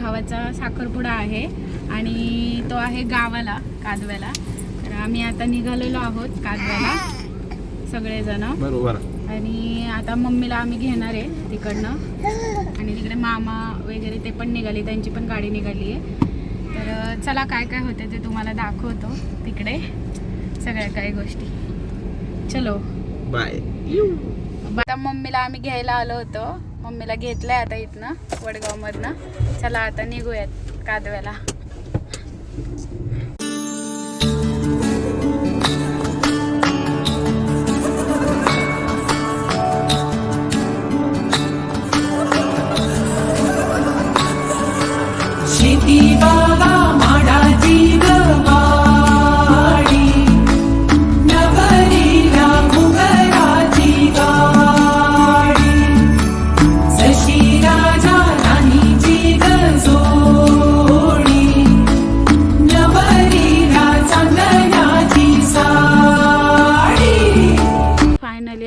भावाचा साखरपुडा आहे आणि तो आहे गावाला कादव्याला. तर आम्ही आता निघालेलो आहोत कादव्याला सगळेजण बरोबर. आणि आता मम्मीला आम्ही घेणार आहे तिकडनं आणि तिकडे मामा वगैरे ते पण निघाले, त्यांची पण गाडी निघाली आहे. तर चला काय काय होते ते तुम्हाला दाखवतो तिकडे सगळ्या काही गोष्टी. चलो बाय. आता मम्मीला आम्ही घ्यायला आलो होतो, मम्मीला घेतलंय आता इथनं वडगावमधनं. चला आता निघूयात कादव्याला.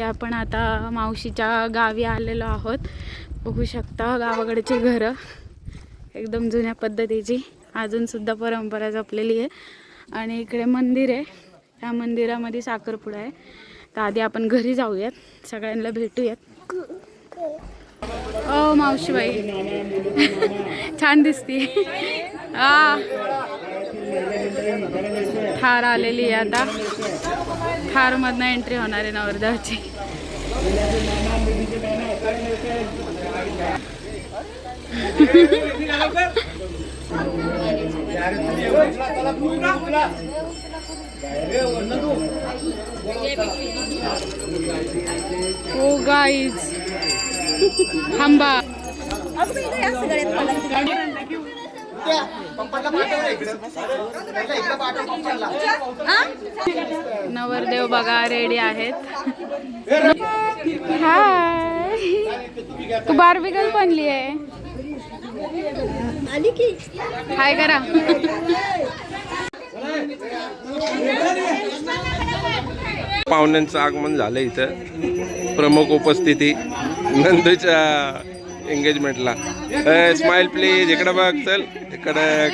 आपण आता मावशीच्या गावी आलेलो आहोत. बघू शकता गावाकडची घरं एकदम जुन्या पद्धतीची, अजून सुद्धा परंपरा जपलेली आहे. आणि इकडे मंदिर आहे, त्या मंदिरामध्ये साखरपुडा आहे. तर आधी आपण घरी जाऊयात, सगळ्यांना भेटूयात. ओ मावशीबाई छान दिसती. थार आलेली आहे आता, थार मधनं एंट्री होणार आहे नवरदेवाची. ओ गाईज थांबा. नवरदेव बघा रेडी आहेत. हाय, तू बार्बी गर्ल बनली आहे. हाय करा. पाहुण्यांचं आगमन झालं इथं. प्रमुख उपस्थिती नंदूच्या एंगेजमेंटला. Smile please. इकडे बघ, चल इकडे.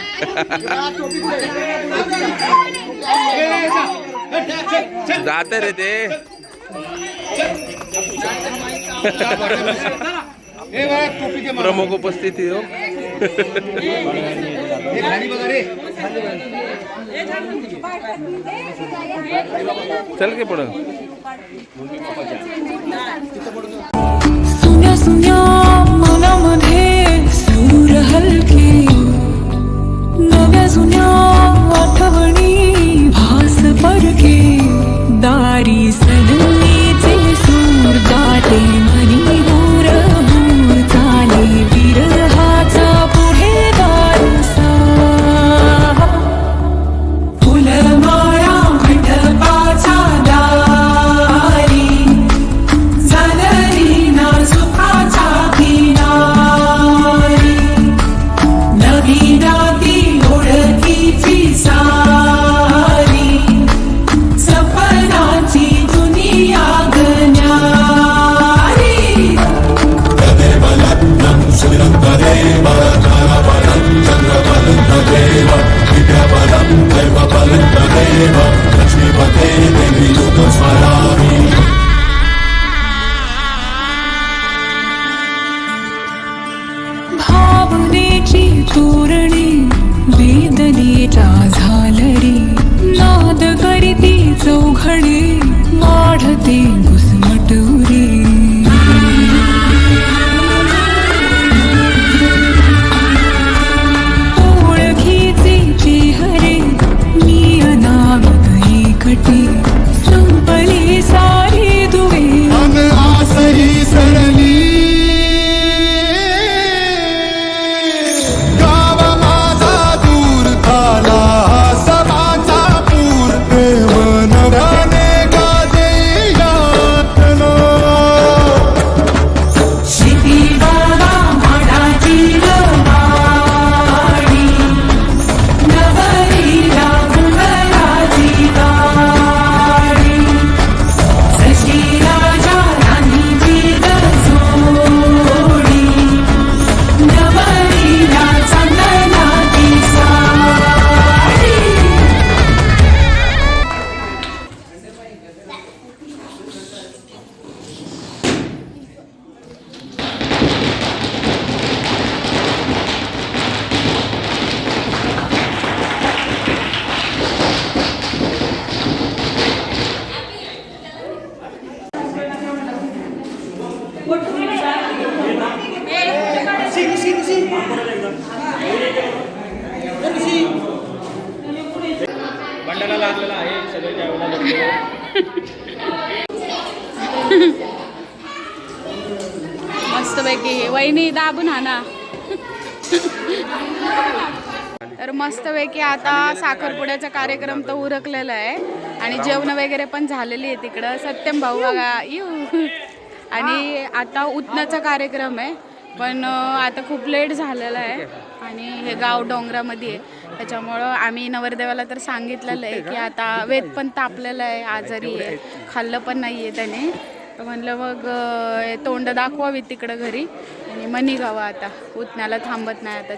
जात रे ते. प्रमुख उपस्थिती हो. चल के पुढं. सुन्या सुन्या मनामध्ये सूर हलके, नव्या जुन्या आठवणी भास परके, दारी सनलीचे सूर गाते मनी दूर दूर चाले विरहाचा पुढे वारसा. फुलमाळा मंडपाच्या दारी झालरी ना मस्तपैकी वहिनी दाबून आणा. तर मस्तपैकी आता साखरपुड्याचा कार्यक्रम तर उरकलेला आहे आणि जेवण वगैरे पण झालेली आहे तिकडं. सत्यम भाऊ बघा आणि आता उतनाचा कार्यक्रम आहे पण आता खूप लेट झालेला आहे आणि हे गाव डोंगरामध्ये आहे त्याच्यामुळं आम्ही नवरदेवाला तर सांगितलेलं आहे की आता वेद पण तापलेलं आहे, आजारी आहे, खाल्लं पण नाही आहे त्याने. तर म्हणलं मग तोंड दाखवावी तिकडं घरी आणि मग निघावं आता. उतण्याला थांबत नाही आता.